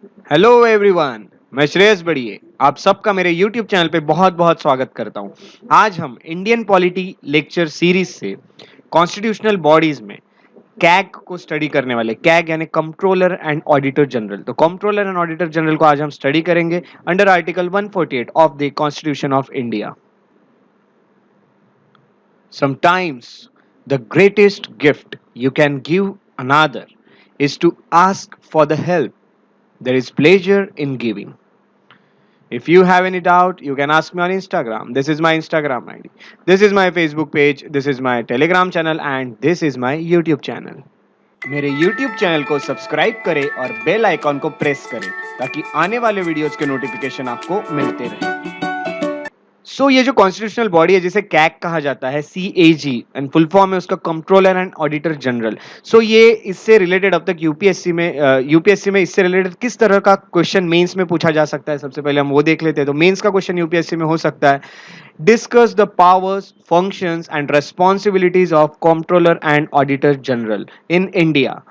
Hello everyone, मैं श्रेयस बड़िए आप सबका मेरे YouTube चैनल पे बहुत बहुत स्वागत करता हूँ। आज हम इंडियन पॉलिटी लेक्चर सीरीज से कॉन्स्टिट्यूशनल बॉडीज में कैग को स्टडी करने वाले, कैग यानी कंट्रोलर एंड ऑडिटर जनरल। तो कंट्रोलर एंड ऑडिटर जनरल को आज हम स्टडी करेंगे under article 148 of the constitution of India. Sometimes the greatest gift you can give another is to ask for the help. There is pleasure in giving. If you have any doubt, you can ask me on Instagram. This is my Instagram ID. This is my Facebook page. This is my Telegram channel and this is my YouTube channel. मेरे YouTube channel को subscribe करें और bell icon को press करें ताकि आने वाले videos के नोटिफिकेशन आपको मिलते रहें। ये जो कॉन्स्टिट्यूशनल बॉडी है जिसे कैग कहा जाता है, CAG, एंड फुल फॉर्म है उसका कंट्रोलर एंड ऑडिटर जनरल। ये इससे रिलेटेड अब तक यूपीएससी में इससे रिलेटेड किस तरह का क्वेश्चन मेंस में पूछा जा सकता है, सबसे पहले हम वो देख लेते हैं। तो मेंस का क्वेश्चन यूपीएससी में हो सकता है, discuss the powers, functions and responsibilities of controller and auditor general in India.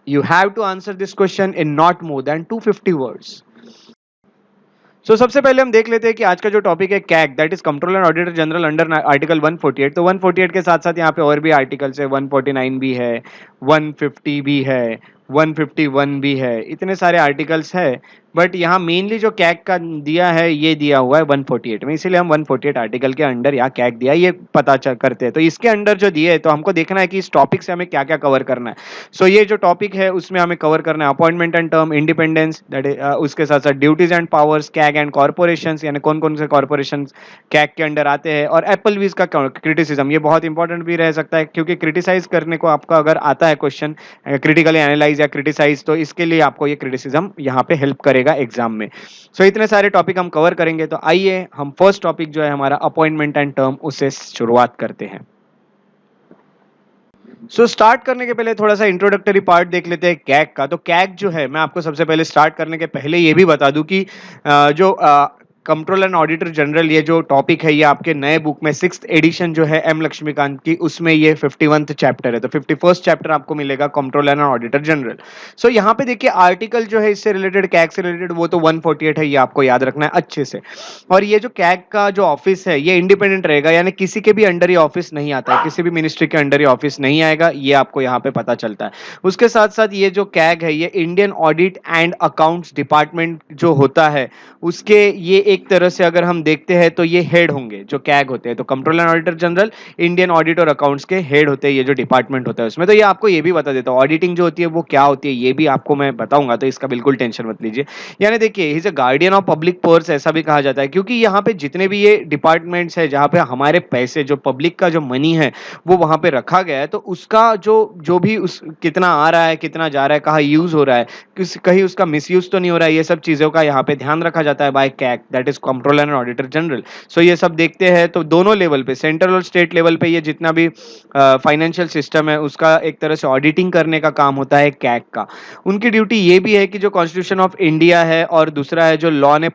You have to answer this question in not more than 250 words. सबसे पहले हम देख लेते हैं कि आज का जो टॉपिक है CAG, that is controller and auditor general under article 148। तो 148 के साथ साथ यहाँ पे और भी आर्टिकल्स है, 149 भी है, 150 भी है, 151 भी है, इतने सारे आर्टिकल्स है। बट यहाँ मेनली जो कैग का दिया है ये दिया हुआ है 148 में, इसीलिए हम 148 आर्टिकल के अंडर यहाँ कैग दिया ये पता करते हैं। तो इसके अंडर जो दिए है तो हमको देखना है कि इस टॉपिक से हमें क्या क्या कवर करना है। ये जो टॉपिक है उसमें हमें कवर करना है appointment and term, independence, that is उसके साथ साथ duties and powers, CAG and corporation, यानी कौन कौन से कॉर्पोरेशन कैग के अंडर आते हैं, और एप्पलवीज का क्रिटिसिज्म। ये बहुत इंपॉर्टेंट भी रह सकता है क्योंकि क्रिटिसाइज करने को आपका अगर आता है क्वेश्चन, क्रिटिकली एनालाइज या क्रिटिसाइज, तो इसके लिए आपको ये क्रिटिसिज्म यहाँ पे हेल्प करेगा एग्जाम में। इतने सारे टॉपिक हम कवर करेंगे। तो आइए हम फर्स्ट टॉपिक जो है हमारा अपॉइंटमेंट एंड टर्म, उससे शुरुआत करते हैं। स्टार्ट करने के पहले थोड़ा सा इंट्रोडक्टरी पार्ट देख लेते हैं कैग का। तो कैग जो है, मैं आपको सबसे पहले स्टार्ट करने के पहले ये भी बता दूं कि जो कंट्रोलर एंड ऑडिटर जनरल ये जो टॉपिक है ये आपके नए बुक में 6th एडिशन जो है एम लक्ष्मीकांत की, उसमें ये 51th चैप्टर है। तो 51st चैप्टर आपको मिलेगा कंट्रोलर एंड ऑडिटर जनरल। यहाँ पे देखिए आर्टिकल जो है इससे रिलेटेड, कैग से रिलेटेड, वो तो 148 है, ये आपको याद रखना है अच्छे से। और ये जो कैग का जो ऑफिस है ये इंडिपेंडेंट रहेगा, यानी किसी के भी अंडर ये ऑफिस नहीं आता है, किसी भी मिनिस्ट्री के अंडर ये ऑफिस नहीं आएगा, ये आपको यहाँ पे पता चलता है। उसके साथ साथ ये जो कैग है ये Indian audit and accounts department जो होता है उसके, ये एक तरह से अगर हम देखते हैं तो ये हेड होंगे जो कैग होते हैं। तो controller and auditor general Indian audit और अकाउंट्स के हेड होते हैं, ये जो डिपार्टमेंट होता है उसमें। तो ये आपको ये भी बता देता हूँ, ऑडिटिंग जो होती है वो क्या होती है ये भी आपको मैं बताऊंगा, तो इसका बिल्कुल टेंशन मत लीजिए। यानी देखिए is a guardian of public purse, ऐसा भी कहा जाता है, क्योंकि यहाँ पे जितने भी ये डिपार्टमेंट्स है जहाँ पे हमारे पैसे, जो पब्लिक का जो मनी है वो वहां पे रखा गया है, तो उसका जो जो भी उस कितना आ रहा है, कितना जा रहा है, कहाँ यूज हो रहा है, कहीं उसका मिसयूज तो नहीं हो रहा है, ये सब चीजों का यहाँ पे ध्यान रखा जाता है by CAG, that is controller and auditor general. ये सब देखते हैं। तो दोनों लेवल पे, सेंट्रल और स्टेट लेवल पे, ये जितना भी फाइनेंशियल सिस्टम है उसका एक तरह से ऑडिटिंग करने का काम होता है कैग का। उनकी ड्यूटी ये भी है कि जो कॉन्स्टिट्यूशन ऑफ इंडिया है और दूसरा है जो लॉ ने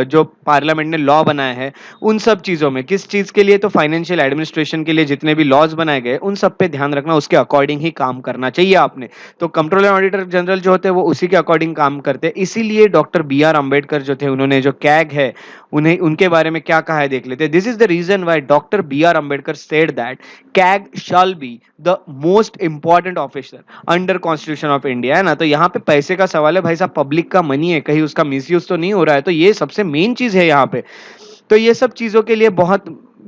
जो पार्लियामेंट ने लॉ बनाया है, उन सब चीजों में, किस चीज के लिए, तो फाइनेंशियल एडमिनिस्ट्रेशन के लिए जितने भी लॉज बनाए गए उन सब पे ध्यान रखना, उसके अकॉर्डिंग ही काम करना चाहिए आपने। तो कंट्रोलर ऑडिटर जनरल जो होते हैं वो उसी के अकॉर्डिंग काम करते हैं। इसीलिए डॉक्टर BR अम्बेडकर जो थे, उन्होंने जो कैग है उन्हें, उनके बारे में क्या कहा है देख लेते हैं। This is the reason why doctor BR Ambedkar said that CAG shall be the most important officer under constitution of India, है ना। तो यहाँ पे पैसे का सवाल है भाई साहब, पब्लिक का मनी है, कहीं उसका मिसयूज तो नहीं हो रहा है, तो ये सबसे मेन चीज है यहाँ पे। तो ये सब चीजों के लिए बहुत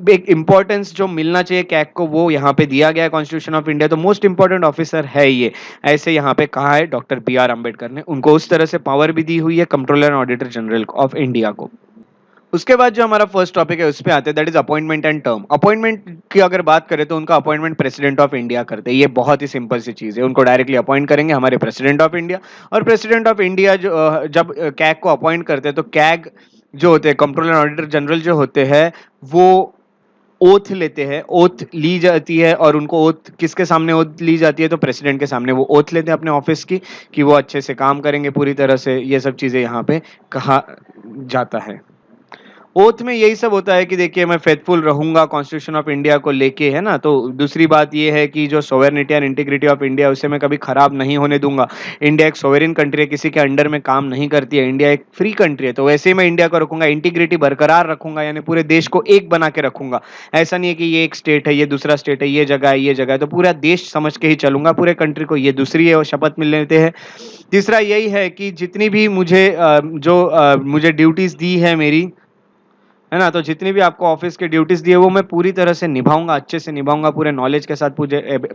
एक इंपॉर्टेंस जो मिलना चाहिए कैग को, वो यहाँ पे दिया गया है कॉन्स्टिट्यूशन ऑफ इंडिया। तो मोस्ट इंपॉर्टेंट ऑफिसर है ये, ऐसे यहाँ पे कहा है डॉक्टर BR अम्बेडकर ने। उनको उस तरह से पावर भी दी हुई है controller and auditor general of India को। उसके बाद जो हमारा फर्स्ट टॉपिक है उस पे आते हैं, that is appointment and term. Appointment की अगर बात करें तो उनका अपॉइंटमेंट प्रेसिडेंट ऑफ इंडिया करते हैं। ये बहुत ही सिंपल सी चीज है, उनको डायरेक्टली अपॉइंट करेंगे हमारे प्रेसिडेंट ऑफ इंडिया। और प्रेसिडेंट ऑफ इंडिया जो जब कैग को अपॉइंट करते हैं तो कैग जो होते हैं, कंट्रोलर ऑडिटर जनरल जो होते हैं, वो ओथ लेते हैं, ओथ ली जाती है। और उनको ओथ किसके सामने ओथ ली जाती है, तो प्रेसिडेंट के सामने वो ओथ लेते हैं अपने ऑफिस की, कि वो अच्छे से काम करेंगे पूरी तरह से। ये सब चीजें यहाँ पे कहा जाता है। ओथ में यही सब होता है कि देखिए मैं फेथफुल रहूंगा कॉन्स्टिट्यूशन ऑफ इंडिया को लेके, है ना। तो दूसरी बात ये है कि जो सोवेरेनिटी एंड इंटीग्रिटी ऑफ इंडिया उसे मैं कभी खराब नहीं होने दूंगा। इंडिया एक सोवेरिन कंट्री है, किसी के अंडर में काम नहीं करती है, इंडिया एक फ्री कंट्री है, तो वैसे ही मैं इंडिया को रखूंगा, इंटीग्रिटी बरकरार रखूंगा, यानी पूरे देश को एक बना के रखूंगा। ऐसा नहीं है कि ये एक स्टेट है, ये दूसरा स्टेट है, ये जगह है, ये जगह है, तो पूरा देश समझ के ही चलूंगा पूरे कंट्री को। ये दूसरी है, वो शपथ मिल लेते हैं। तीसरा यही है कि जितनी भी मुझे ड्यूटीज दी है मेरी, है ना, तो जितनी भी आपको ऑफिस की ड्यूटीज दी है वो मैं पूरी तरह से निभाऊंगा, अच्छे से निभाऊंगा, पूरे नॉलेज के साथ,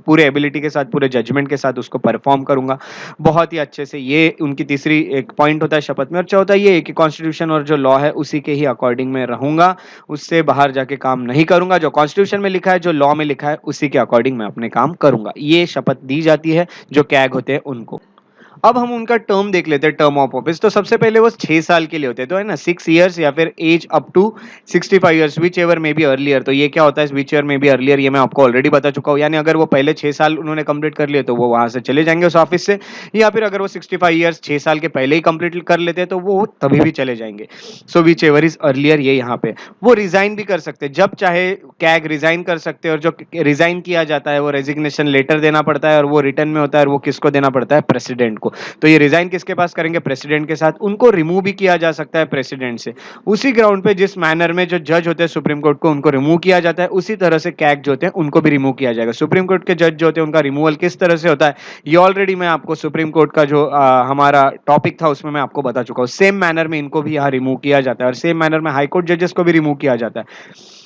पूरे एबिलिटी के साथ, पूरे जजमेंट के साथ उसको परफॉर्म करूंगा बहुत ही अच्छे से। ये उनकी तीसरी एक पॉइंट होता है शपथ में। और चौथा ये है कि कॉन्स्टिट्यूशन और जो लॉ है उसी के ही अकॉर्डिंग मैं रहूंगा, उससे बाहर जाके काम नहीं करूंगा। जो कॉन्स्टिट्यूशन में लिखा है, जो लॉ में लिखा है, उसी के अकॉर्डिंग मैं अपने काम करूंगा। ये शपथ दी जाती है जो कैग होते हैं उनको। अब हम उनका टर्म देख लेते हैं, टर्म ऑफ ऑफिस। तो सबसे पहले वो 6 साल के लिए होते हैं, तो है ना 6 इयर्स या फिर age up to 65 years, whichever may be earlier. तो ये क्या होता है whichever may be earlier, ये मैं आपको ऑलरेडी बता चुका हूँ। यानी अगर वो पहले 6 साल उन्होंने कंप्लीट कर लिए तो वो वहां से चले जाएंगे उस ऑफिस से, या फिर अगर वो 65 इयर्स 6 साल के पहले ही कंप्लीट कर लेते हैं तो वो तभी भी चले जाएंगे। सो विच एवर इज अर्लियर, ये यहाँ पे वो रिजाइन भी कर सकते हैं जब चाहे। कैग रिजाइन कर सकते हैं, और जो रिजाइन किया जाता है वो रेजिग्नेशन लेटर देना पड़ता है, और वो रिटर्न में होता है, और वो किसको देना पड़ता है, प्रेसिडेंट को। तो ये रिजाइन किसके पास करेंगे, प्रेसिडेंट के साथ। उनको रिमूव भी किया जा सकता है प्रेसिडेंट से, उसी ग्राउंड पे जिस मैनर में जो जज होते हैं सुप्रीम कोर्ट को उनको रिमूव किया जाता है, उसी तरह से कैग जो होते हैं उनको भी रिमूव किया जाएगा। सुप्रीम कोर्ट के जज जो होते हैं उनका रिमूवल किस तरह से होता है, ये ऑलरेडी मैं आपको सुप्रीम कोर्ट का जो हमारा टॉपिक था उसमें मैं आपको बता चुका हूँ। सेम मैनर में इनको भी यहाँ रिमूव किया जाता है, और सेम मैनर में हाईकोर्ट जजेस को भी रिमूव किया जाता है।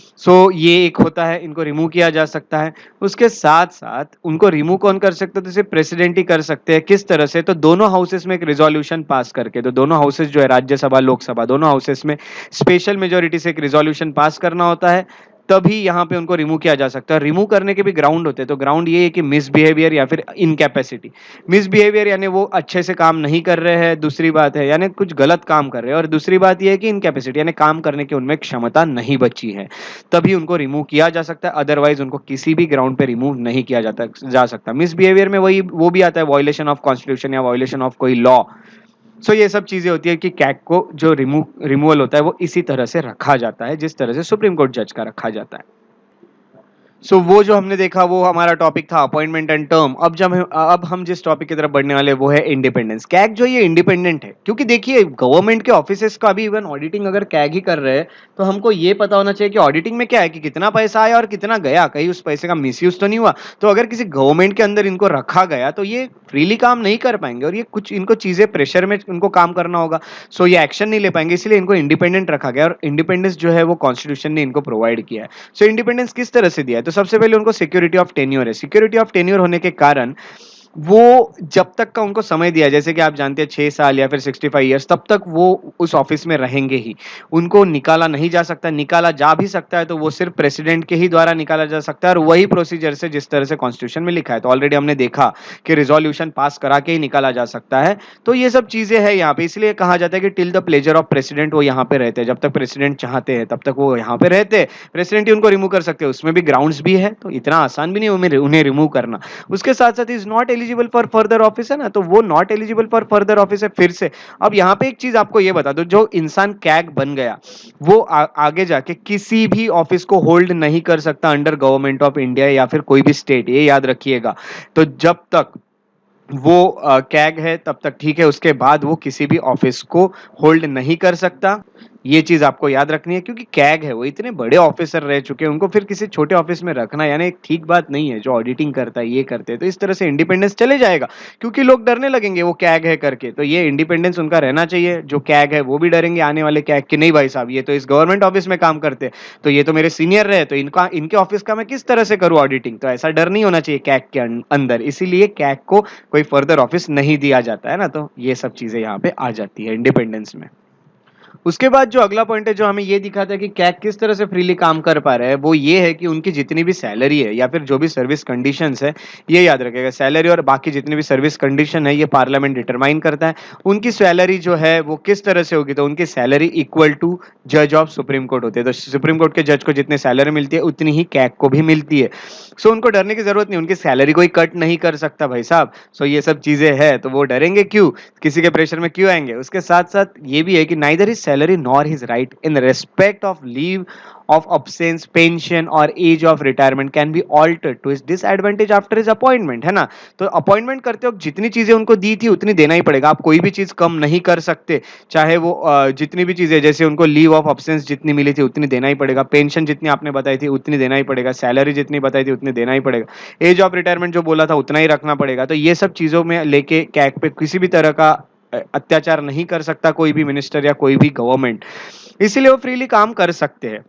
ये एक होता है, इनको रिमूव किया जा सकता है। उसके साथ साथ उनको रिमूव कौन कर सकते हैं, तो सिर्फ प्रेसिडेंट ही कर सकते हैं। किस तरह से, तो दोनों हाउसेस में एक रिजोल्यूशन पास करके। तो दोनों हाउसेस जो है, राज्यसभा लोकसभा, दोनों हाउसेस में स्पेशल मेजोरिटी से एक रिजोल्यूशन पास करना होता है, तभी यहाँ पे उनको रिमूव किया जा सकता है। रिमूव करने के भी ग्राउंड होते हैं, तो ग्राउंड ये है कि मिसबिहेवियर या फिर इनकैपेसिटी। मिसबिहेवियर यानी वो अच्छे से काम नहीं कर रहे हैं, दूसरी बात है, यानी कुछ गलत काम कर रहे हैं, और दूसरी बात ये है कि इनकैपेसिटी यानी काम करने की उनमें क्षमता नहीं बची है, तभी उनको रिमूव किया जा सकता है। अदरवाइज उनको किसी भी ग्राउंड पे रिमूव नहीं किया जा सकता। मिसबिहेवियर में वही वो भी आता है, वायलेशन ऑफ कॉन्स्टिट्यूशन या वायलेशन ऑफ कोई लॉ। ये सब चीजें होती है कि कैग को जो रिमूवल होता है वो इसी तरह से रखा जाता है, जिस तरह से सुप्रीम कोर्ट जज का रखा जाता है। वो जो हमने देखा वो हमारा टॉपिक था अपॉइंटमेंट एंड टर्म। अब हम जिस टॉपिक की तरफ बढ़ने वाले वो है इंडिपेंडेंस। कैग जो ये इंडिपेंडेंट है, क्योंकि देखिए गवर्नमेंट के ऑफिसेस का भी इवन ऑडिटिंग अगर कैग ही कर रहे हैं, तो हमको ये पता होना चाहिए कि ऑडिटिंग में क्या है, कि कितना पैसा आया और कितना गया, कहीं उस पैसे का मिसयूज तो नहीं हुआ। तो अगर किसी गवर्नमेंट के अंदर इनको रखा गया तो ये फ्रीली काम नहीं कर पाएंगे, और ये कुछ इनको चीजें प्रेशर में उनको काम करना होगा। ये एक्शन नहीं ले पाएंगे, इसलिए इनको इंडिपेंडेंट रखा गया, और इंडिपेंडेंस जो है वो कॉन्स्टिट्यूशन ने इनको प्रोवाइड किया है। इंडिपेंडेंस किस तरह से दिया है, तो सबसे पहले उनको सिक्योरिटी ऑफ टेन्योर है। सिक्योरिटी ऑफ टेन्योर होने के कारण वो जब तक का उनको समय दिया, जैसे कि आप जानते हैं 6 साल या फिर 65 इयर्स, तब तक वो उस ऑफिस में रहेंगे ही। उनको निकाला नहीं जा सकता, निकाला जा भी सकता है तो वो सिर्फ प्रेसिडेंट के ही द्वारा निकाला जा सकता है, और वही प्रोसीजर से जिस तरह से कॉन्स्टिट्यूशन में लिखा है। तो ऑलरेडी हमने देखा कि रिजोल्यूशन पास करा के ही निकाला जा सकता है। तो ये सब चीजें हैं यहाँ पे, इसलिए कहा जाता है कि till the pleasure of president वो यहाँ पे रहते हैं। जब तक प्रेसिडेंट चाहते हैं तब तक वो यहाँ पे रहते हैं। प्रेसिडेंट ही उनको रिमूव कर सकते हैं, उसमें भी ग्राउंड्स भी है, तो इतना आसान भी नहीं उन्हें रिमूव करना। उसके साथ साथ is not eligible for further office है ना, तो वो not eligible for further office है फिर से। अब यहाँ पे एक चीज आपको ये बता दो, जो इंसान कैग बन गया वो आगे जाके किसी भी ऑफिस को होल्ड नहीं कर सकता अंडर गवर्नमेंट ऑफ इंडिया या फिर कोई भी स्टेट, ये याद रखिएगा। तो जब तक वो कैग है तब तक ठीक है, उसके बाद वो किसी भी ऑफिस को होल्ड नहीं कर सकता। ये चीज आपको याद रखनी है, क्योंकि कैग है वो इतने बड़े ऑफिसर रह चुके हैं, उनको फिर किसी छोटे ऑफिस में रखना यानी एक ठीक बात नहीं है। जो ऑडिटिंग करता है ये करते हैं, तो इस तरह से इंडिपेंडेंस चले जाएगा, क्योंकि लोग डरने लगेंगे वो कैग है करके। तो ये इंडिपेंडेंस उनका रहना चाहिए। जो कैग है वो भी डरेंगे आने वाले कैग कि नहीं भाई साहब, ये तो इस गवर्नमेंट ऑफिस में काम करते हैं, तो ये तो मेरे सीनियर रहे, तो इनके ऑफिस का मैं किस तरह से करूँ ऑडिटिंग। तो ऐसा डर नहीं होना चाहिए कैग के अंदर, इसीलिए कैग को कोई फर्दर ऑफिस नहीं दिया जाता है ना। तो ये सब चीजें यहाँ पे आ जाती है इंडिपेंडेंस में। उसके बाद जो अगला पॉइंट है जो हमें ये दिखाता है कि कैग किस तरह से फ्रीली काम कर पा रहा है, वो ये है कि उनकी जितनी भी सैलरी है या फिर जो भी सर्विस कंडीशंस है, ये याद रखेगा, सैलरी और बाकी जितनी भी सर्विस कंडीशन है ये पार्लियामेंट डिटरमाइन करता है। उनकी सैलरी जो है वो किस तरह से होगी, तो उनकी सैलरी इक्वल टू जज ऑफ सुप्रीम कोर्ट होती है। तो सुप्रीम कोर्ट के जज को जितनी सैलरी मिलती है उतनी ही कैग को भी मिलती है। उनको डरने की जरूरत नहीं, उनकी सैलरी कोई कट नहीं कर सकता भाई साहब। ये सब चीजें हैं, तो वो डरेंगे क्यों, किसी के प्रेशर में क्यों आएंगे। उसके साथ साथ ये भी है कि neither is salary nor his right in respect of leave of absence, pension or age of retirement can be altered to his disadvantage after his appointment, है ना? तो अपॉइंटमेंट करते वक्त जितनी चीजें उनको दी थी उतनी देना ही पड़ेगा, आप कोई भी चीज कम नहीं कर सकते, चाहे वो जितनी भी चीजें, जैसे उनको लीव ऑफ अब्सेंस जितनी मिली थी उतनी देना ही पड़ेगा, पेंशन जितनी आपने बताई थी उतनी देना ही पड़ेगा, सैलरी जितनी बताई थी उतनी देना ही पड़ेगा, एज ऑफ रिटायरमेंट जो बोला था उतना ही रखना पड़ेगा। तो ये सब चीजों में लेके कैग पे किसी भी तरह का अत्याचार नहीं कर सकता कोई भी मिनिस्टर या कोई भी गवर्नमेंट, इसीलिए वो फ्रीली काम कर सकते हैं।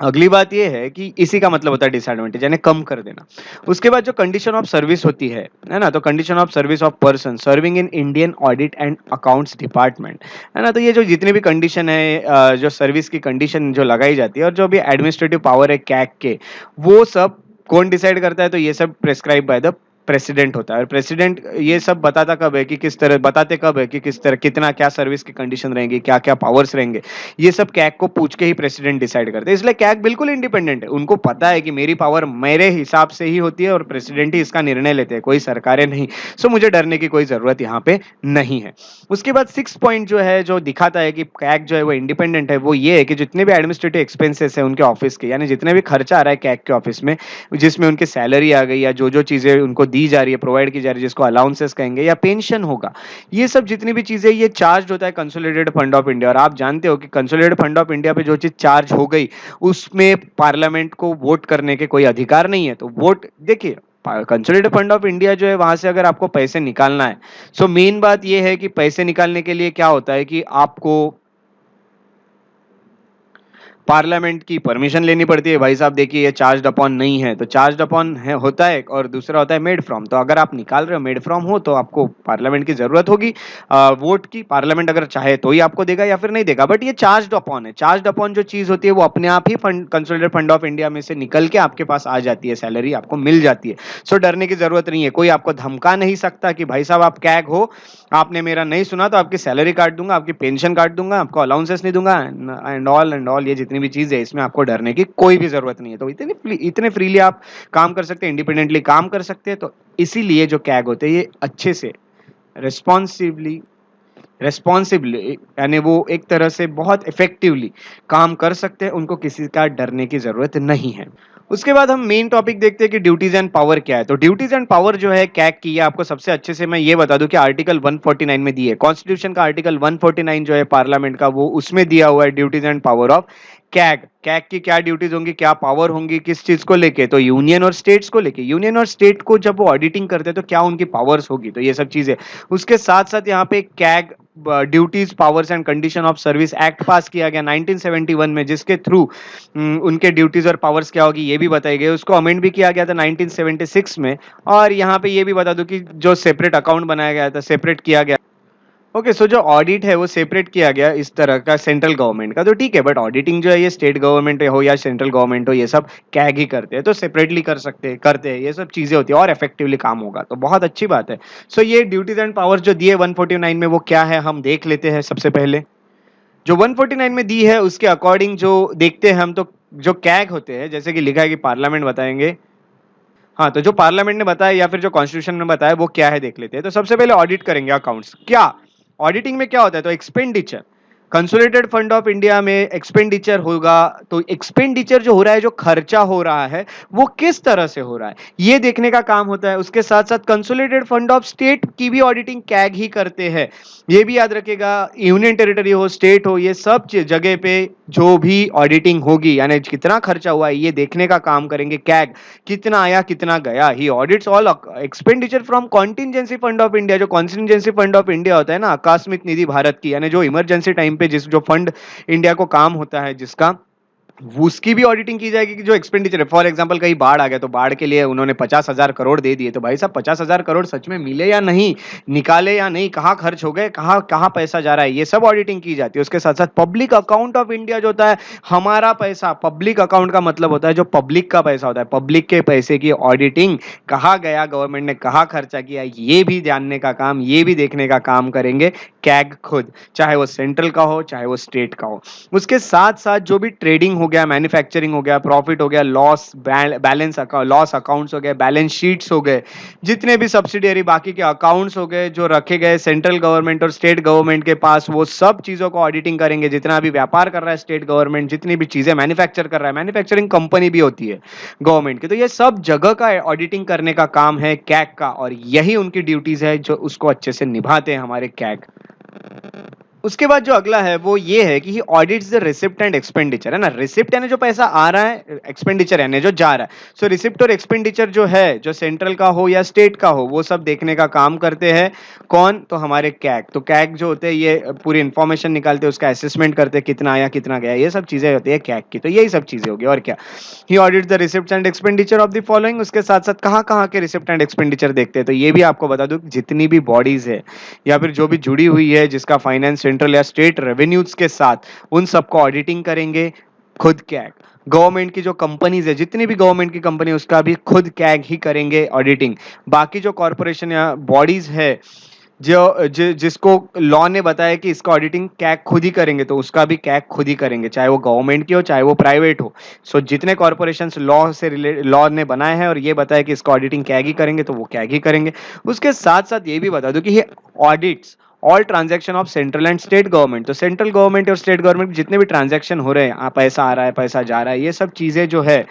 अगली बात ये है कि इसी का मतलब होता है डिसएडवांटेज, यानी कम कर देना। उसके बाद जो कंडीशन ऑफ सर्विस होती है ना, तो condition of service of person serving in Indian audit and accounts department, है ना, तो ये जो जितनी भी कंडीशन है, जो सर्विस की कंडीशन जो लगाई जाती है और जो भी एडमिनिस्ट्रेटिव पावर है कैग के, वो सब कौन डिसाइड करता है? तो ये सब प्रेस्क्राइब बाय द प्रेसिडेंट होता है। और प्रेसिडेंट ये सब बताता कब है कि किस तरह, बताते कब है कि किस तरह, कितना क्या सर्विस की कंडीशन रहेंगी, क्या क्या पावर्स रहेंगे, ये सब कैग को पूछ के ही प्रेसिडेंट डिसाइड करते हैं। इसलिए कैग बिल्कुल इंडिपेंडेंट है, उनको पता है कि मेरी पावर मेरे हिसाब से ही होती है और प्रेसिडेंट ही इसका निर्णय लेते हैं, कोई सरकारें नहीं। सो मुझे डरने की कोई जरूरत यहाँ पे नहीं है। उसके बाद 6 पॉइंट जो है, जो दिखाता है कि कैग जो है वो इंडिपेंडेंट है, वो ये है कि जितने भी एडमिनिस्ट्रेटिव एक्सपेंसेस है उनके ऑफिस के, यानी जितने भी खर्चा आ रहा है कैग के ऑफिस में, जिसमें उनकी सैलरी आ गई या जो जो चीजें उनको दी जा रही है, प्रोवाइड की जा रही है, जिसको अलाउंसेस कहेंगे या पेंशन होगा, ये सब जितनी भी चीजें, ये चार्ज होता है कंसोलिडेटेड फंड ऑफ इंडिया। और आप जानते हो कि कंसोलिडेटेड फंड ऑफ इंडिया पे जो चीज चार्ज हो गई, उसमें पार्लियामेंट को वोट करने के कोई अधिकार नहीं है। तो वोट देखिए, कंसोलिडेटेड फंड ऑफ इंडिया जो है, वहां से अगर आपको पैसे निकालना है, सो मेन बात यह है कि पैसे निकालने के लिए क्या होता है कि आपको पार्लियामेंट की परमिशन लेनी पड़ती है। भाई साहब देखिए, ये चार्ज अपॉन नहीं है, तो चार्ज अपॉन है होता है, और दूसरा होता है मेड फ्रॉम। तो अगर आप निकाल रहे हो मेड फ्रॉम हो, तो आपको पार्लियामेंट की जरूरत होगी वोट की, पार्लियामेंट अगर चाहे तो ही आपको देगा या फिर नहीं देगा। बट ये चार्ज अपॉन है, चार्ज अपॉन जो चीज होती है वो अपने आप ही fund, consolidated fund of India में से निकल के आपके पास आ जाती है, सैलरी आपको मिल जाती है। सो डरने की जरूरत नहीं है, कोई आपको धमका नहीं सकता कि भाई साहब आप कैग हो, आपने मेरा नहीं सुना तो आपकी सैलरी काट दूंगा, आपकी पेंशन काट दूंगा, आपको अलाउंसेस नहीं दूंगा, एंड ऑल ये जितनी भी चीज है, इसमें आपको डरने की कोई भी जरूरत नहीं है। तो इतने फ्रीली आप काम कर सकते हैं, इंडिपेंडेंटली काम कर सकते हैं। तो इसीलिए जो कैग होते हैं, ये अच्छे से रेस्पॉन्सिबली यानी वो एक तरह से बहुत इफेक्टिवली काम कर सकते हैं, उनको किसी का डरने की जरूरत नहीं है। उसके बाद हम मेन टॉपिक देखते हैं कि ड्यूटीज एंड पावर क्या है। तो ड्यूटीज एंड पावर जो है कैग की, है आपको सबसे अच्छे से मैं ये बता दूं कि आर्टिकल 149 में दी है, कॉन्स्टिट्यूशन का आर्टिकल 149 जो है पार्लियामेंट का, वो उसमें दिया हुआ है duties and power of CAG. CAG की क्या ड्यूटीज होंगी, क्या पावर होंगी, किस चीज को लेके, तो यूनियन और स्टेट्स को लेके, यूनियन और स्टेट को जब वो ऑडिटिंग करते हैं तो क्या उनकी पावर्स होगी, तो ये सब चीजें। उसके साथ साथ यहाँ पे CAG duties powers and condition of service act पास किया गया 1971 में, जिसके थ्रू उनके ड्यूटीज और पावर्स क्या होगी ये भी बताई गई। उसको अमेंड भी किया गया था 1976 में। और यहाँ पे ये भी बता दूं कि जो सेपरेट अकाउंट बनाया गया था, सेपरेट किया गया। ओके, सो जो ऑडिट है वो सेपरेट किया गया इस तरह का सेंट्रल गवर्नमेंट का, तो ठीक है। बट ऑडिटिंग जो है, ये स्टेट गवर्नमेंट हो या सेंट्रल गवर्नमेंट हो, ये सब कैग ही करते हैं, तो सेपरेटली कर सकते हैं, करते हैं, ये सब चीजें होती है और इफेक्टिवली काम होगा, तो बहुत अच्छी बात है। सो ये ड्यूटीज एंड पावर्स जो दिए 149 में, वो क्या है हम देख लेते हैं। सबसे पहले जो 149 में दी है उसके अकॉर्डिंग जो देखते हैं हम, तो जो कैग होते हैं, जैसे कि लिखा है कि पार्लियामेंट बताएंगे, हाँ, तो जो पार्लियामेंट ने बताया या फिर जो कॉन्स्टिट्यूशन ने बताया वो क्या है देख लेते हैं। तो सबसे पहले ऑडिट करेंगे अकाउंट्स। क्या ऑडिटिंग में क्या होता है, तो expenditure, consolidated fund of India में एक्सपेंडिचर होगा, तो एक्सपेंडिचर जो हो रहा है, जो खर्चा हो रहा है, वो किस तरह से हो रहा है, ये देखने का काम होता है। उसके साथ साथ कंसोलिडेटेड फंड ऑफ स्टेट की भी ऑडिटिंग कैग ही करते हैं, ये भी याद रखेगा। यूनियन टेरिटरी हो, स्टेट हो, ये सब जगह पे जो भी ऑडिटिंग होगी, यानी कितना खर्चा हुआ है, ये देखने का काम करेंगे कैग, कितना आया कितना गया। He audits all expenditure from contingency fund of India. जो कॉन्टिजेंसी फंड ऑफ इंडिया होता है ना, आकस्मिक निधि भारत की, यानी जो इमरजेंसी टाइम पे जिस जो फंड इंडिया को काम होता है जिसका, उसकी भी ऑडिटिंग की जाएगी कि जो एक्सपेंडिचर है। फॉर एग्जांपल कहीं बाढ़ आ गया, तो बाढ़ के लिए उन्होंने 50,000 करोड़ दे दिए, तो भाई साहब 50,000 करोड़ सच में मिले या नहीं, निकाले या नहीं, कहाँ खर्च हो गए, कहाँ कहाँ पैसा जा रहा है, ये सब ऑडिटिंग की जाती है। उसके साथ साथ पब्लिक अकाउंट ऑफ इंडिया जो होता है, हमारा पैसा, पब्लिक अकाउंट का मतलब होता है जो पब्लिक का पैसा होता है, पब्लिक के पैसे की ऑडिटिंग, कहाँ गया, गवर्नमेंट ने कहाँ खर्चा किया, ये भी जानने का काम, ये भी देखने का काम करेंगे कैग खुद, चाहे वो सेंट्रल का हो चाहे वो स्टेट का हो। उसके साथ साथ जो भी ट्रेडिंग होगी, गया, मैन्युफैक्चरिंग हो गया, प्रॉफिट हो गया, लॉस अकाउंट्स हो गए, बैलेंस शीट्स हो गए, जितने भी सब्सिडियरी बाकी के अकाउंट्स हो गए जो रखे गए सेंट्रल गवर्नमेंट और स्टेट गवर्नमेंट के पास, वो सब चीजों को ऑडिटिंग करेंगे। जितना भी व्यापार कर रहा है स्टेट गवर्नमेंट, जितनी भी चीजें मैन्युफैक्चर कर रहा है, मैन्युफैक्चरिंग कंपनी भी होती है गवर्नमेंट की, तो ये सब जगह का ऑडिटिंग करने का काम है कैग का, और यही उनकी ड्यूटीज है जो उसको अच्छे से निभाते हैं हमारे कैग। उसके बाद जो अगला है वो ये है कि he audits the receipt and expenditure, है ना। रिसिप्ट यानी जो पैसा आ रहा है, एक्सपेंडिचर यानी जो जा रहा है। सो रिसिप्ट और एक्सपेंडिचर जो है, जो सेंट्रल का हो या स्टेट का हो, वो सब देखने का काम करते हैं कौन, तो हमारे कैग। तो कैग जो होते हैं ये पूरी इंफॉर्मेशन निकालते हैं, उसका असेसमेंट करते हैं कितना आया कितना गया, ये सब चीजें होती है कैग की। तो यही सब चीजें होगी और क्या। He audits the receipt and expenditure of the following. उसके साथ साथ कहाँ कहाँ के रिसिप्ट एंड एक्सपेंडिचर देखते हैं, तो ये भी आपको बता दूं, जितनी भी बॉडीज है या फिर जो भी जुड़ी हुई है जिसका फाइनेंस सेंट्रल या स्टेट रेवेन्यूज के साथ, उन सबको ऑडिटिंग करेंगे खुद कैग। गवर्नमेंट की जो कंपनीज है, जितनी भी गवर्नमेंट की कंपनी, उसका भी खुद कैग ही करेंगे ऑडिटिंग। बाकी जो कॉर्पोरेशन या बॉडीज है जिसको लॉ ने बताया कि इसका ऑडिटिंग कैग खुद ही करेंगे, तो उसका भी कैग खुद ही करेंगे, चाहे वो गवर्नमेंट की हो चाहे वो प्राइवेट हो। सो जितने कॉर्पोरेशंस लॉ ने बनाए हैं और ये बताया कि इसका ऑडिटिंग कैग ही करेंगे, तो वो कैग ही करेंगे। उसके साथ साथ ये भी बता दो कि ये audits all transaction of central and state government. तो सेंट्रल गवर्नमेंट और स्टेट गवर्नमेंट जितने भी ट्रांजैक्शन हो रहे हैं, पैसा आ रहा है पैसा जा रहा है, ये सब चीजें जो है,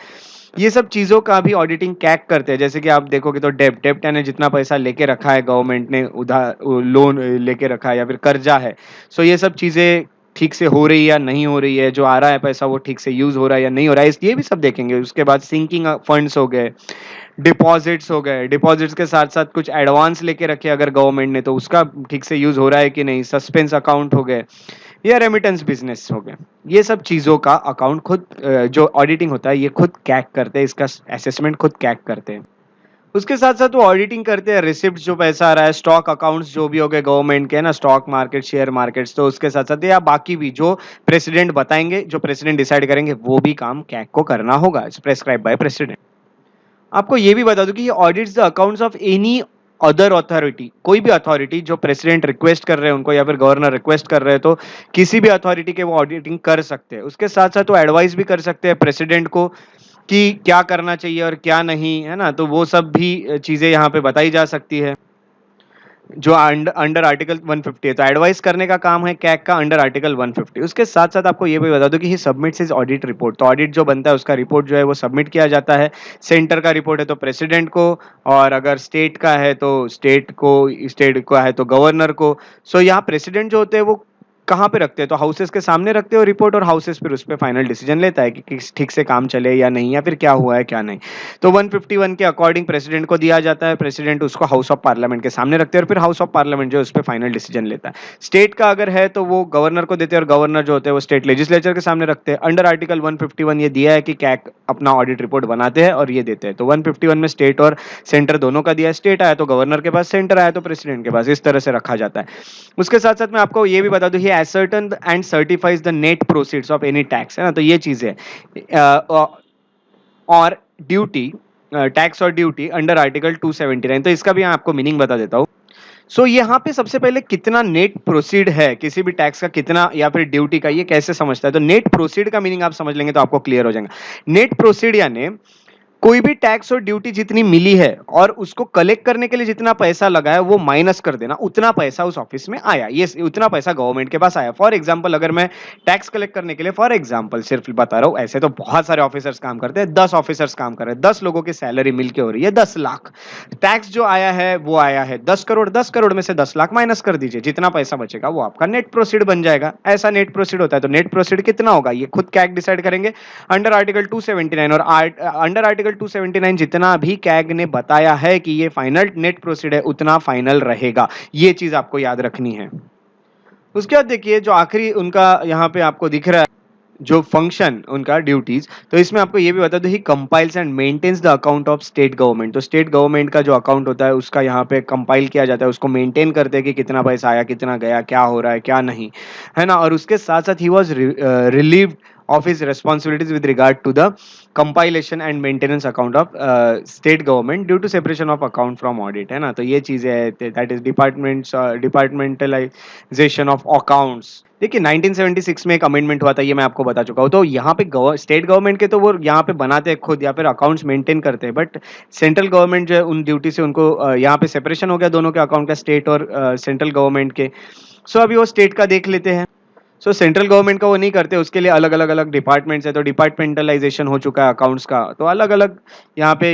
ये सब चीजों का भी ऑडिटिंग कैग करते हैं। जैसे कि आप देखोगे तो डेप्ट यानी जितना पैसा लेके रखा है गवर्नमेंट ने, उधार लोन लेके रखा है या फिर कर्जा है, सो ये सब चीजें ठीक से हो रही है या नहीं हो रही है, जो आ रहा है पैसा वो ठीक से यूज हो रहा है या नहीं हो रहा है, ये भी सब देखेंगे। उसके बाद सिंकिंग फंड्स हो गए, डिपॉजिट्स हो गए, डिपॉजिट्स के साथ साथ कुछ एडवांस लेके रखे अगर गवर्नमेंट ने, तो उसका ठीक से यूज हो रहा है कि नहीं, सस्पेंस अकाउंट हो गए या रेमिटेंस बिजनेस हो गए, ये सब चीजों का अकाउंट खुद जो ऑडिटिंग होता है ये खुद कैग करते हैं, इसका असेसमेंट खुद कैग करते हैं। उसके साथ साथ वो ऑडिटिंग करते हैं रिसिप्ट, जो पैसा आ रहा है, स्टॉक अकाउंट्स जो भी हो गए गवर्नमेंट के, ना, स्टॉक मार्केट, शेयर मार्केट्स, तो उसके साथ साथ या बाकी भी जो प्रेसिडेंट बताएंगे, जो प्रेसिडेंट डिसाइड करेंगे, वो भी काम कैग को करना होगा, प्रेस्क्राइब बाय प्रेसिडेंट। आपको ये भी बता दूं कि ये audits the accounts of any other authority, कोई भी अथॉरिटी जो प्रेसिडेंट रिक्वेस्ट कर रहे हैं उनको या फिर गवर्नर रिक्वेस्ट कर रहे हैं, तो किसी भी अथॉरिटी के वो ऑडिटिंग कर सकते हैं। उसके साथ साथ वो एडवाइस भी कर सकते हैं प्रेसिडेंट को कि क्या करना चाहिए और क्या नहीं, है ना। तो वो सब भी चीजें यहाँ पे बताई जा सकती है जो अंडर आर्टिकल 150 है। तो एडवाइस करने का काम है कैग का अंडर आर्टिकल 150। उसके साथ साथ आपको ये भी बता दो कि ही सबमिट्स हिज ऑडिट रिपोर्ट। तो ऑडिट जो बनता है उसका रिपोर्ट जो है वो सबमिट किया जाता है। सेंटर का रिपोर्ट है तो प्रेसिडेंट को, और अगर स्टेट का है तो स्टेट का है तो गवर्नर को। सो यहाँ प्रेसिडेंट जो होते हैं वो कहाँ पे रखते हैं, तो हाउसेस के सामने रखते हो रिपोर्ट, और हाउसेस फिर उस पर फाइनल डिसीजन लेता है कि ठीक से काम चले या नहीं, या फिर क्या हुआ है क्या नहीं। तो 151 के अकॉर्डिंग प्रेसिडेंट को दिया जाता है, प्रेसिडेंट उसको हाउस ऑफ पार्लियामेंट के सामने रखते हैं और फिर हाउस ऑफ पार्लियामेंट जो है उस पर फाइनल डिसीजन लेता है। स्टेट का अगर है तो वो गवर्नर को देते हैं, और गवर्नर जो होते हैं वो स्टेट लेजिस्लेचर के सामने रखते हैं। अंडर आर्टिकल 151 ये दिया है कि कैग अपना ऑडिट रिपोर्ट बनाते हैं और ये देते हैं। तो 151 में स्टेट और सेंटर दोनों का दिया है, स्टेट आया तो गवर्नर के पास, सेंटर आया तो प्रेसिडेंट के पास, इस तरह से रखा जाता है। उसके साथ साथ मैं आपको ये भी बता दूं, he ascertains and certifies the net proceeds of any tax, है ना। तो ये चीज है और ड्यूटी, टैक्स और ड्यूटी अंडर आर्टिकल 279। तो इसका भी मैं आपको मीनिंग बता देता हूँ। सो यहाँ पे सबसे पहले कितना नेट प्रोसीड है किसी भी टैक्स का, कितना या फिर ड्यूटी का, ये कैसे समझता है। तो नेट प्रोसीड का मीनिंग आप समझ लेंगे तो आपको क्लियर हो जाएगा। नेट प्रोसीड यानी कोई भी टैक्स और ड्यूटी जितनी मिली है और उसको कलेक्ट करने के लिए जितना पैसा लगा है वो माइनस कर देना, उतना पैसा उस ऑफिस में आया, ये उतना पैसा गवर्नमेंट के पास आया। फॉर एग्जांपल अगर मैं टैक्स कलेक्ट करने के लिए, फॉर एग्जांपल सिर्फ बता रहा हूं, ऐसे तो बहुत सारे ऑफिसर्स काम करते हैं, 10 ऑफिसर्स काम कर रहे हैं, 10 लोगों की सैलरी मिलके हो रही है 10 लाख। टैक्स जो आया है वो आया है 10 करोड़, 10 करोड़ में से 10 लाख माइनस कर दीजिए, जितना पैसा बचेगा वो आपका नेट प्रोसीड बन जाएगा। ऐसा नेट प्रोसीड होता है। तो नेट प्रोसीड कितना होगा ये खुद कैग डिसाइड करेंगे अंडर आर्टिकल 279, और अंडर आर्टिकल 279 जितना भी कैग ने बताया है कि ये फाइनल नेट प्रोसीड है उतना फाइनल रहेगा, ये चीज आपको याद रखनी है। उसके बाद देखिए जो आखिरी उनका यहाँ पे आपको दिख रहा है जो फंक्शन उनका ड्यूटीज, तो इसमें आपको ये भी बता दो, he compiles and maintains the account of state government. तो स्टेट गवर्नमेंट का जो अकाउंट होता है उसका यहाँ पे कंपाइल किया जाता है, उसको मेंटेन करते हैं कि कितना पैसा आया कितना गया, क्या हो रहा है क्या नहीं, है ना। और उसके साथ साथ he was relieved of his responsibilities with regard to the compilation and maintenance account of state government due to separation of account from audit, है ना। तो ये चीजें है, that is departmentalization of accounts, देखिए 1976 में एक अमेंडमेंट हुआ था, ये मैं आपको बता चुका हूँ। तो यहाँ पे स्टेट गवर्नमेंट के तो वो यहाँ पे बनाते हैं खुद या फिर अकाउंट्स मेंटेन करते हैं, बट सेंट्रल गवर्नमेंट जो है उन ड्यूटी से उनको यहाँ पे सेपरेशन हो गया दोनों के अकाउंट का, स्टेट और सेंट्रल गवर्नमेंट के। सो अभी वो स्टेट का देख लेते हैं। सो सेंट्रल गवर्नमेंट का वो नहीं करते, उसके लिए अलग अलग अलग डिपार्टमेंट्स है, तो डिपार्टमेंटलाइजेशन हो चुका है अकाउंट्स का। तो अलग अलग यहाँ पे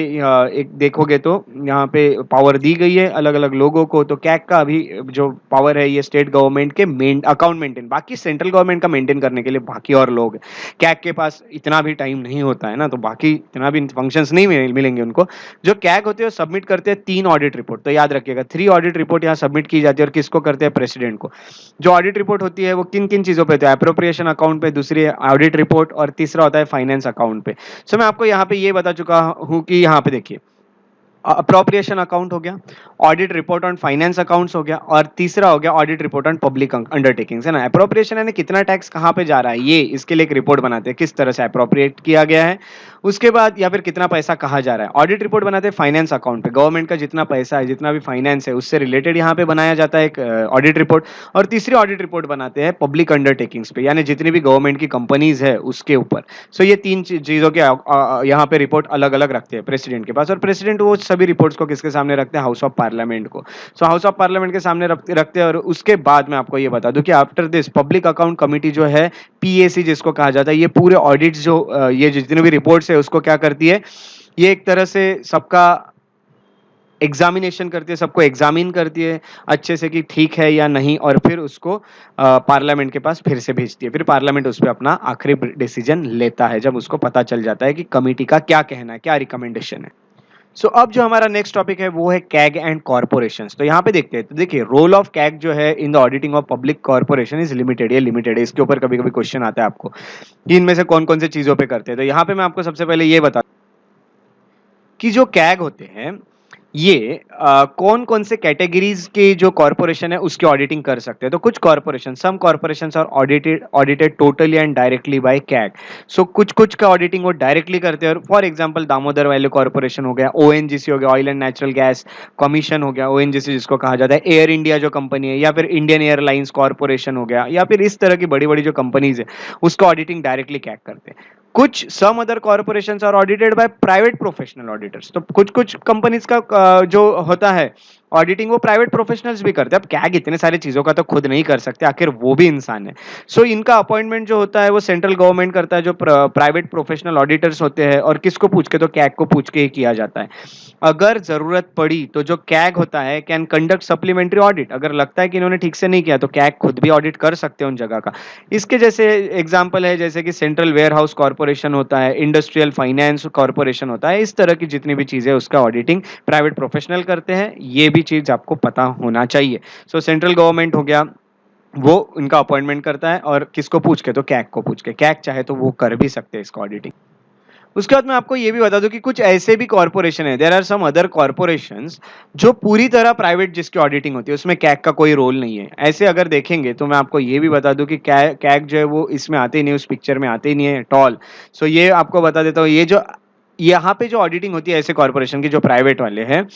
एक देखोगे तो यहाँ पे पावर दी गई है अलग अलग लोगों को। तो कैग का अभी जो पावर है ये स्टेट गवर्नमेंट के मेन अकाउंट मेंटेन, बाकी सेंट्रल गवर्नमेंट का मेंटेन करने के लिए बाकी और लोग हैं। कैग के पास इतना भी टाइम नहीं होता है ना, तो बाकी इतना भी फंक्शंस नहीं मिलेंगे उनको। जो कैग होते हैं वो सबमिट करते हैं 3 ऑडिट रिपोर्ट। तो याद रखिएगा 3 ऑडिट रिपोर्ट यहाँ सबमिट की जाती है, और किसको करते हैं? प्रेसिडेंट को। जो ऑडिट रिपोर्ट होती है वो किन किन चीजों पे होती है? एप्रोप्रिएशन अकाउंट पे, दूसरी ऑडिट रिपोर्ट, और तीसरा होता है फाइनेंस अकाउंट पे। सो मैं आपको यहाँ पे ये बता चुका हूँ कि यहाँ पे देखिए अप्रोप्रिएशन अकाउंट हो गया, audit report on finance accounts हो गया, और तीसरा हो गया audit report on public undertakings, है ना। अप्रोप्रिएशन यानी कितना टैक्स कहाँ पे जा रहा है, ये इसके लिए एक रिपोर्ट बनाते हैं, किस तरह से अप्रोप्रिएट किया गया है उसके बाद, या फिर कितना पैसा कहाँ जा रहा है। ऑडिट रिपोर्ट बनाते हैं फाइनेंस अकाउंट पे, गवर्नमेंट का जितना पैसा है, जितना भी फाइनेंस है उससे रिलेटेड यहाँ पे बनाया जाता है एक ऑडिट रिपोर्ट। और तीसरी ऑडिट रिपोर्ट बनाते हैं पब्लिक अंडरटेकिंग्स पे, यानी जितनी भी गवर्नमेंट की कंपनीज है उसके ऊपर। सो ये तीन चीजों के यहाँ पे रिपोर्ट अलग अलग रखते हैं प्रेसिडेंट के पास, और प्रेसिडेंट वो सभी रिपोर्ट्स को किसके सामने रखते हैं? हाउस ऑफ पार्लियामेंट को। सो हाउस ऑफ पार्लियामेंट के सामने रखते हैं। और उसके बाद मैं आपको ये बता दूं कि after this public account committee जो है, पीएसी जिसको कहा जाता है, ये पूरे ऑडिट्स जो ये जितने भी रिपोर्ट्स है उसको क्या करती है? ये एक तरह से सबका एग्जामिनेशन करती है, सबको एग्जामिन करती है अच्छे से कि ठीक है या नहीं, और फिर उसको पार्लियामेंट के पास फिर से भेजती है। फिर पार्लियामेंट उस पर अपना आखिरी डिसीजन लेता है, जब उसको पता चल जाता है कि कमिटी का क्या कहना है, क्या रिकमेंडेशन है। सो अब जो हमारा नेक्स्ट टॉपिक है वो है कैग एंड कॉर्पोरेशंस। तो यहाँ पे देखते हैं, तो देखिए रोल ऑफ कैग जो है in the auditing of public corporation is limited. ये लिमिटेड है, इसके ऊपर कभी कभी क्वेश्चन आता है आपको कि इनमें से कौन कौन से चीजों पे करते हैं। तो यहाँ पे मैं आपको सबसे पहले ये बता कि जो कैग होते हैं ये कौन कौन से कैटेगरीज के जो कॉर्पोरेशन है उसकी ऑडिटिंग कर सकते हैं। तो कुछ corporation, some corporations are audited totally and directly by CAG. So कुछ कुछ का ऑडिटिंग वो डायरेक्टली करते हैं। और for example Damodar valley corporation हो गया, ओएनजीसी हो गया, oil and natural gas commission हो गया, ओएनजीसी जिसको कहा जाता है, एयर इंडिया जो कंपनी है, या फिर इंडियन एयरलाइंस कॉर्पोरेशन हो गया, या फिर इस तरह की बड़ी बड़ी जो कंपनीज है उसका ऑडिटिंग डायरेक्टली कैग करते हैं। कुछ some other corporations are audited by private professional auditors. तो कुछ कुछ कंपनीज का जो होता है ऑडिटिंग वो प्राइवेट प्रोफेशनल्स भी करते हैं। अब कैग इतने सारी चीजों का तो खुद नहीं कर सकते, आखिर वो भी इंसान है। सो इनका अपॉइंटमेंट जो होता है वो सेंट्रल गवर्नमेंट करता है, जो प्राइवेट प्रोफेशनल ऑडिटर्स होते हैं। और किसको पूछ के? तो कैग को पूछ के ही किया जाता है। अगर जरूरत पड़ी तो जो कैग होता है कैन कंडक्ट सप्लीमेंट्री ऑडिट। अगर लगता है कि इन्होंने ठीक से नहीं किया तो कैग खुद भी ऑडिट कर सकते हैं उन जगह का। इसके जैसे एग्जांपल है जैसे कि सेंट्रल वेयर हाउस कॉर्पोरेशन होता है, इंडस्ट्रियल फाइनेंस कॉर्पोरेशन होता है, इस तरह की जितनी भी चीजें उसका ऑडिटिंग प्राइवेट प्रोफेशनल करते हैं। ये भी चीज आपको पता होना चाहिए। सो सेंट्रल गवर्नमेंट हो गया, वो उनका अपॉइंटमेंट करता है, और किसको पूछ के? तो कैग को पूछ के। कैग चाहे तो वो कर भी सकते हैं इसको ऑडिटिंग। उसके बाद मैं आपको ये भी बता दूं कि कुछ ऐसे भी कॉर्पोरेशन है, there are some other corporations जो पूरी तरह प्राइवेट, जिसकी ऑडिटिंग होती है उसमें कैग का कोई रोल नहीं है। ऐसे अगर देखेंगे तो मैं आपको ये भी बता दूं कि कैग जो है वो इसमें आते ही नहीं, उस पिक्चर में आते ही नहीं है टॉल। सो ये आपको बता देता हूँ, ये जो यहाँ पे जो ऑडिटिंग होती है ऐसे कॉर्पोरेशन की जो प्राइवेट वाले हैं,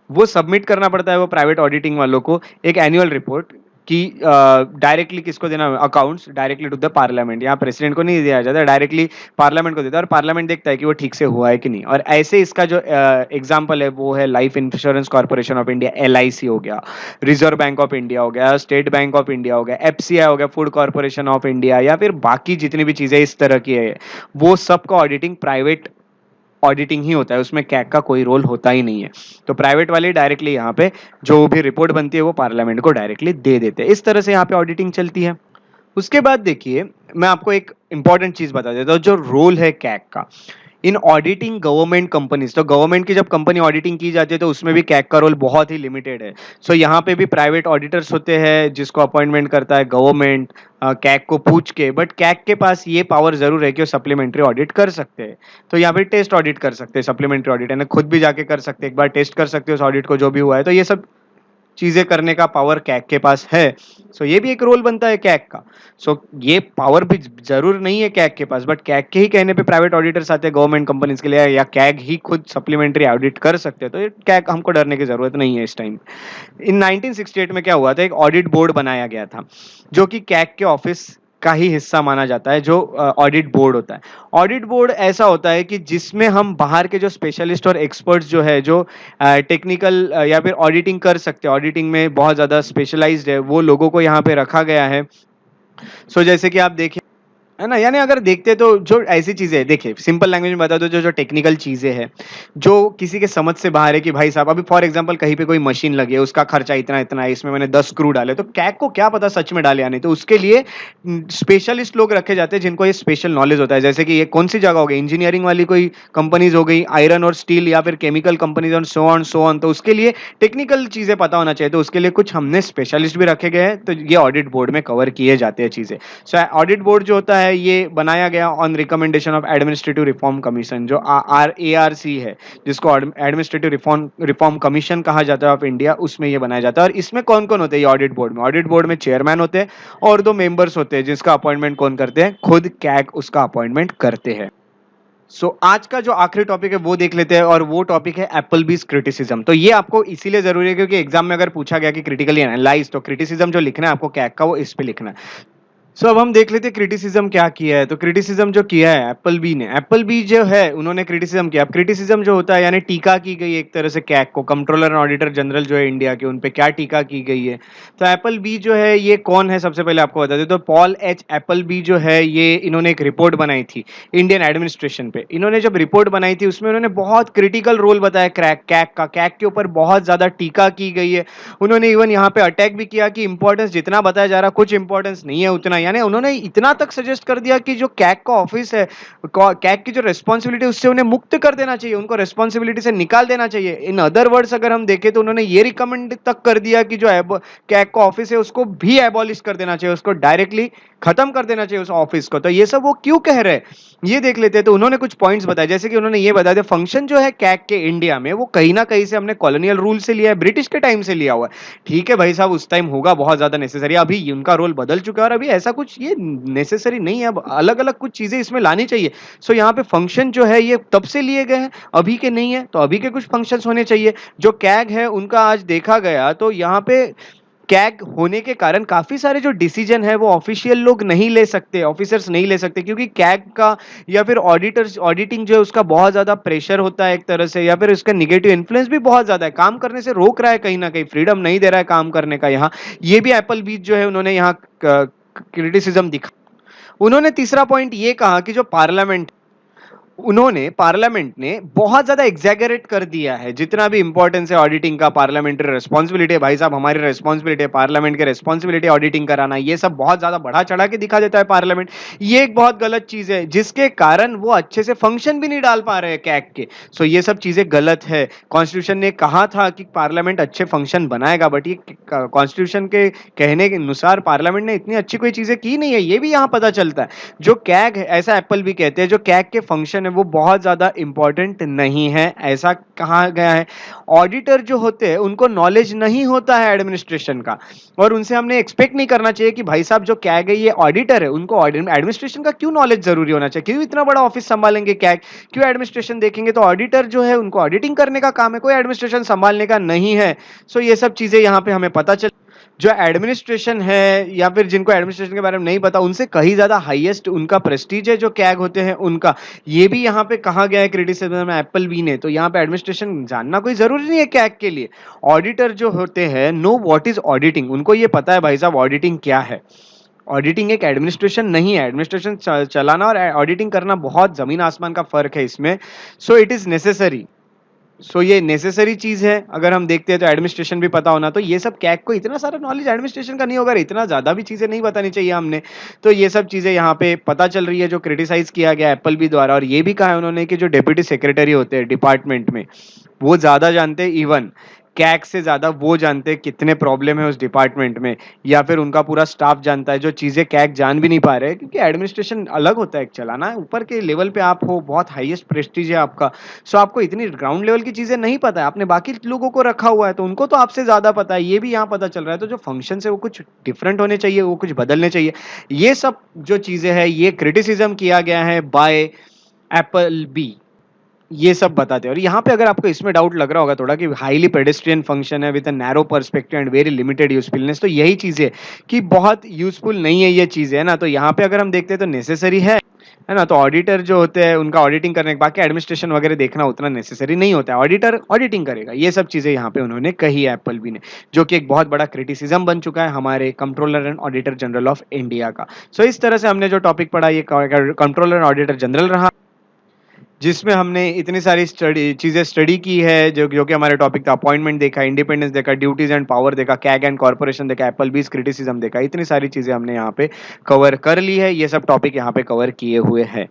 वो सबमिट करना पड़ता है वो प्राइवेट ऑडिटिंग वालों को एक एनुअल रिपोर्ट कि डायरेक्टली किसको देना? Accounts directly to the parliament. यहाँ प्रेसिडेंट को नहीं दिया जाता, डायरेक्टली पार्लियामेंट को देता है, और पार्लियामेंट देखता है कि वो ठीक से हुआ है कि नहीं। और ऐसे इसका जो एग्जांपल है वो है life insurance corporation of India, LIC हो गया, रिजर्व बैंक ऑफ इंडिया हो गया, स्टेट बैंक ऑफ इंडिया हो गया, एफसीआई हो गया, फूड कॉर्पोरेशन ऑफ इंडिया, या फिर बाकी जितनी भी चीजें इस तरह की है, वो सबका ऑडिटिंग प्राइवेट ऑडिटिंग ही होता है, उसमें कैग का कोई रोल होता ही नहीं है। तो प्राइवेट वाले डायरेक्टली यहाँ पे जो भी रिपोर्ट बनती है वो पार्लियामेंट को डायरेक्टली दे देते हैं। इस तरह से यहाँ पे ऑडिटिंग चलती है। उसके बाद देखिए मैं आपको एक इंपॉर्टेंट चीज बता देता हूँ, जो रोल है कैग का इन ऑडिटिंग गवर्नमेंट कंपनीज। तो गवर्नमेंट की जब कंपनी ऑडिटिंग की जाती है तो उसमें भी कैग का रोल बहुत ही लिमिटेड है। सो यहाँ पे भी प्राइवेट ऑडिटर्स होते हैं जिसको अपॉइंटमेंट करता है गवर्नमेंट कैग को पूछ के। बट कैग के पास ये पावर जरूर है कि वो सप्लीमेंट्री ऑडिट कर सकते हैं। तो यहाँ पे टेस्ट ऑडिट कर सकते हैं, सप्लीमेंट्री ऑडिट है ना, खुद भी जाके कर सकते हैं, एक बार टेस्ट कर सकते हो उस ऑडिट को जो भी हुआ है। तो ये सब चीजें करने का पावर कैग के पास है। सो ये भी एक रोल बनता है कैग का। सो ये पावर भी जरूर नहीं है कैग के पास, बट कैग के ही कहने पे प्राइवेट ऑडिटर्स आते हैं गवर्नमेंट कंपनीज के लिए, या कैग ही खुद सप्लीमेंट्री ऑडिट कर सकते हैं, तो ये कैग हमको डरने की जरूरत नहीं है इस टाइम। इन 1968 में क्या हुआ था, एक ऑडिट बोर्ड बनाया गया था जो कि कैग के ऑफिस का ही हिस्सा माना जाता है, जो ऑडिट बोर्ड होता है। ऑडिट बोर्ड ऐसा होता है कि जिसमें हम बाहर के जो स्पेशलिस्ट और एक्सपर्ट्स जो है, जो टेक्निकल या फिर ऑडिटिंग कर सकते हैं, ऑडिटिंग में बहुत ज़्यादा स्पेशलाइज्ड है, वो लोगों को यहाँ पे रखा गया है। सो जैसे कि आप देखें, है ना, यानी अगर देखते तो जो ऐसी चीजें, देखिए सिंपल लैंग्वेज में बता दो, जो जो टेक्निकल चीजें हैं जो किसी के समझ से बाहर है, कि भाई साहब अभी फॉर एग्जांपल कहीं पे कोई मशीन लगी है, उसका खर्चा इतना इतना है, इसमें मैंने 10 स्क्रू डाले, तो कैग को क्या पता सच में डाले या नहीं, तो उसके लिए स्पेशलिस्ट लोग रखे जाते हैं जिनको ये स्पेशल नॉलेज होता है। जैसे कि ये कौन सी जगह हो गई, इंजीनियरिंग वाली कोई कंपनीज हो गई, आयरन और स्टील, या फिर केमिकल कंपनीज और सो ऑन, तो उसके लिए टेक्निकल चीजें पता होना चाहिए, तो उसके लिए कुछ हमने स्पेशलिस्ट भी रखे गए हैं, तो ये ऑडिट बोर्ड में कवर किए जाते हैं चीजें। सो ऑडिट बोर्ड जो होता है ये बनाया गया on recommendation of administrative reform commission, जो ARC है, जिसको एडमिनिस्ट्रेटिव रिफॉर्म कमीशन कहा जाता है ऑफ इंडिया, उसमें ये बनाया जाता है। और इसमें कौन कौन होते हैं ऑडिट बोर्ड में? ऑडिट बोर्ड में चेयरमैन होते हैं और 2 मेंबर्स होते हैं, जिसका अपॉइंटमेंट कौन करते हैं? खुद कैग उसका अपॉइंटमेंट करते हैं। आज का जो आखिरी टॉपिक है वो देख लेते हैं, और वो टॉपिक है एप्पलबीज क्रिटिसिज्म। तो ये आपको इसीलिए जरूरी है क्योंकि एग्जाम में अगर पूछा गया कि क्रिटिकली एनालाइज, तो क्रिटिसिज्म जो लिखना है आपको कैग का, वो इस पे लिखना है। अब हम देख लेते हैं क्रिटिसिज्म क्या किया है। तो क्रिटिसिज्म जो किया है एप्पल बी जो है उन्होंने क्रिटिसिज्म किया। अब क्रिटिसिज्म जो होता है यानी टीका की गई एक तरह से कैग को, कंट्रोलर एंड ऑडिटर जनरल जो है इंडिया के, उन पे क्या टीका की गई है। तो एप्पल बी जो है ये कौन है, सबसे पहले आपको बता दें तो पॉल एच एप्पल बी जो है ये, इन्होंने एक रिपोर्ट बनाई थी इंडियन एडमिनिस्ट्रेशन पे। इन्होंने जब रिपोर्ट बनाई थी उसमें उन्होंने बहुत क्रिटिकल रोल बताया कैग के ऊपर बहुत ज्यादा टीका की गई है। उन्होंने इवन यहाँ पे अटैक भी किया कि इंपॉर्टेंस जितना बताया जा रहा कुछ इंपॉर्टेंस नहीं है उतना, यानी उन्होंने इतना तक सजेस्ट कर दिया कि जो कैग का ऑफिस है, कैग की जो रिस्पॉन्सिबिलिटी उससे उन्हें मुक्त कर देना चाहिए, उनको रिस्पॉन्सिबिलिटी से निकाल देना चाहिए। इन अदर वर्ड्स अगर हम देखें तो उन्होंने ये रिकमेंड तक कर दिया कि जो कैग का ऑफिस है उसको भी एबॉलिश कर देना चाहिए, उसको डायरेक्टली खत्म कर देना चाहिए उस ऑफिस को। तो ये सब वो क्यों कह रहे हैं ये देख लेते हैं। तो उन्होंने कुछ पॉइंट्स बताए, जैसे कि उन्होंने ये बताया फंक्शन जो है कैग के इंडिया में वो कहीं ना कहीं से हमने कॉलोनियल रूल से लिया है, ब्रिटिश के टाइम से लिया हुआ है। ठीक है भाई साहब, उस टाइम होगा बहुत ज्यादा नेसेसरी, अभी उनका रोल बदल चुका है और अभी ऐसा कुछ ये नेसेसरी नहीं है, अब अलग अलग कुछ चीजें इसमें लानी चाहिए। यहाँ पे फंक्शन जो है ये तब से लिए गए हैं, अभी के नहीं है, तो अभी के कुछ फंक्शंस होने चाहिए। जो कैग है उनका आज देखा गया तो यहाँ पे कैग होने के कारण काफी सारे जो डिसीजन है वो ऑफिशियल लोग नहीं ले सकते, ऑफिसर्स नहीं ले सकते, क्योंकि कैग का या फिर ऑडिटर्स ऑडिटिंग जो है उसका बहुत ज्यादा प्रेशर होता है एक तरह से, या फिर उसका निगेटिव इन्फ्लुएंस भी बहुत ज्यादा है, काम करने से रोक रहा है, कहीं ना कहीं फ्रीडम नहीं दे रहा है काम करने का। यहाँ ये भी एप्पल बीच जो है उन्होंने यहाँ क्रिटिसिज्म दिखा। उन्होंने तीसरा पॉइंट ये कहा कि जो पार्लियामेंट ने बहुत ज्यादा एग्जैगरेट कर दिया है, जितना भी इंपॉर्टेंस है ऑडिटिंग का, पार्लियामेंट्री रिस्पांसिबिलिटी है, भाई साहब हमारी रिस्पांसिबिलिटी है, पार्लियामेंट के रिस्पांसिबिलिटी ऑडिटिंग कराना, ये सब बहुत ज्यादा बढ़ा चढ़ा के दिखा देता है पार्लियामेंट। ये एक बहुत गलत चीज है जिसके कारण वो अच्छे से फंक्शन भी नहीं डाल पा रहे हैं कैग के। ये सब चीजें गलत है। कॉन्स्टिट्यूशन ने कहा था कि पार्लियामेंट अच्छे फंक्शन बनाएगा, बट ये कॉन्स्टिट्यूशन के कहने के अनुसार पार्लियामेंट ने इतनी अच्छी कोई चीजें की नहीं है, ये भी यहाँ पता चलता है। जो कैग है, ऐसा एप्पल भी कहते हैं, जो कैग के फंक्शन है वो बहुत ज्यादा इंपॉर्टेंट नहीं है, ऐसा कहा गया है। ऑडिटर जो होते हैं उनको नॉलेज नहीं होता है एडमिनिस्ट्रेशन का, और उनसे हमने एक्सपेक्ट नहीं करना चाहिए कि भाई साहब जो कैग है ये ऑडिटर है, उनको एडमिनिस्ट्रेशन का क्यों नॉलेज जरूरी होना चाहिए, क्यों इतना बड़ा ऑफिस संभालेंगे कैग, क्यों एडमिनिस्ट्रेशन देखेंगे। तो ऑडिटर जो है उनको ऑडिटिंग करने का काम है, कोई एडमिनिस्ट्रेशन संभालने का नहीं है। ये सब चीजें यहाँ पे हमें पता चल। जो एडमिनिस्ट्रेशन है या फिर जिनको एडमिनिस्ट्रेशन के बारे में नहीं पता, उनसे कहीं ज्यादा हाईएस्ट उनका प्रेस्टीज है जो कैग होते हैं उनका। ये भी यहाँ पे कहा गया है क्रिटिसिज्म में एप्पल बी ने। तो यहाँ पे एडमिनिस्ट्रेशन जानना कोई जरूरी नहीं है कैग के लिए। ऑडिटर जो होते हैं नो व्हाट इज ऑडिटिंग, उनको ये पता है भाई साहब ऑडिटिंग क्या है। ऑडिटिंग एक एडमिनिस्ट्रेशन नहीं है, एडमिनिस्ट्रेशन चलाना और ऑडिटिंग करना बहुत जमीन आसमान का फर्क है इसमें। It is necessary. ये नेसेसरी चीज है। अगर हम देखते हैं तो एडमिनिस्ट्रेशन भी पता होना, तो ये सब कैग को इतना सारा नॉलेज एडमिनिस्ट्रेशन का नहीं होगा, इतना ज्यादा भी चीजें नहीं बतानी चाहिए हमने। तो ये सब चीजें यहाँ पे पता चल रही है जो क्रिटिसाइज किया गया एप्पल बी द्वारा। और ये भी कहा है उन्होंने कि जो डिप्टी सेक्रेटरी होते हैं डिपार्टमेंट में वो ज्यादा जानते हैं इवन कैग से ज़्यादा वो जानते हैं कितने प्रॉब्लम है उस डिपार्टमेंट में, या फिर उनका पूरा स्टाफ जानता है जो चीज़ें कैग जान भी नहीं पा रहे हैं, क्योंकि एडमिनिस्ट्रेशन अलग होता है एक चलाना, ऊपर के लेवल पे आप हो, बहुत हाईएस्ट प्रेस्टीज है आपका। सो आपको इतनी ग्राउंड लेवल की चीज़ें नहीं पता है, आपने बाकी लोगों को रखा हुआ है तो उनको तो आपसे ज़्यादा पता है, ये भी यहाँ पता चल रहा है। तो जो फंक्शन है वो कुछ डिफरेंट होने चाहिए, वो कुछ बदलने चाहिए। ये सब जो चीज़ें हैं ये क्रिटिसिज्म किया गया है बाय एप्पल बी, ये सब बताते हैं। और यहाँ पे अगर आपको इसमें डाउट लग रहा होगा थोड़ा कि हाईली पेडेस्ट्रियन फंक्शन है with a narrow perspective and very limited usefulness, तो यही चीज़ है कि बहुत यूजफुल नहीं है ये चीज़ें, है ना। तो यहाँ पे अगर हम देखते हैं तो नेसेसरी है ना। तो ऑडिटर जो होते हैं उनका ऑडिटिंग करने के बाकी एडमिनिस्ट्रेशन वगैरह देखना उतना नेसेसरी नहीं होता है, ऑडिटर ऑडिटिंग करेगा। ये सब चीज़ें यहाँ पे उन्होंने कही है एप्पल बी ने, जो कि एक बहुत बड़ा क्रिटिसिज्म बन चुका है हमारे controller and auditor general of India का। सो इस तरह से हमने जो टॉपिक पढ़ा ये कंट्रोलर एंड ऑडिटर जनरल रहा, जिसमें हमने इतनी सारी चीजें स्टडी की है, जो जो कि हमारे टॉपिक था। अपॉइंटमेंट देखा, इंडिपेंडेंस देखा, ड्यूटीज एंड पावर देखा, कैग एंड कॉर्पोरेशन देखा, एप्पल बीज क्रिटिसिज्म देखा, इतनी सारी चीजें हमने यहाँ पे कवर कर ली है। ये सब टॉपिक यहाँ पे कवर किए हुए हैं।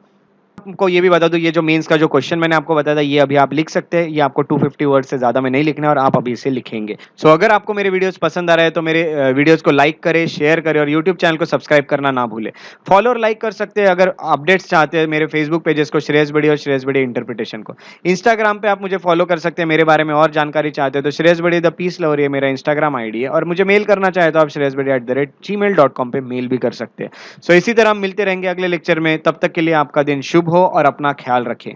आपको ये भी बता दूं, ये जो मेंस का जो क्वेश्चन मैंने आपको बताया था ये अभी आप लिख सकते हैं, ये आपको 250 वर्ड से ज्यादा में नहीं लिखना है और आप अभी इसे लिखेंगे। सो अगर आपको मेरे वीडियोस पसंद आ रहे हैं तो मेरे वीडियोस को लाइक करें, शेयर करें और यूट्यूब चैनल को सब्सक्राइब करना ना भूलें। फॉलो और लाइक कर सकते हैं अगर अपडेट्स चाहते हैं मेरे फेसबुक पेजेस को, श्रेयस बड़ी और श्रेयस बड़ी इंटरप्रिटेशन को। इंस्टाग्राम पे आप मुझे फॉलो कर सकते हैं, मेरे बारे में और जानकारी चाहते हो तो श्रेयस बड़ी द पीस लवर ये मेरा इंस्टाग्राम आईडी है, और मुझे मेल करना चाहे तो आप shreyasbadi@gmail.com पे मेल भी कर सकते हैं। सो इसी तरह हम मिलते रहेंगे अगले लेक्चर में, तब तक के लिए आपका दिन शुभ हो और अपना ख्याल रखें।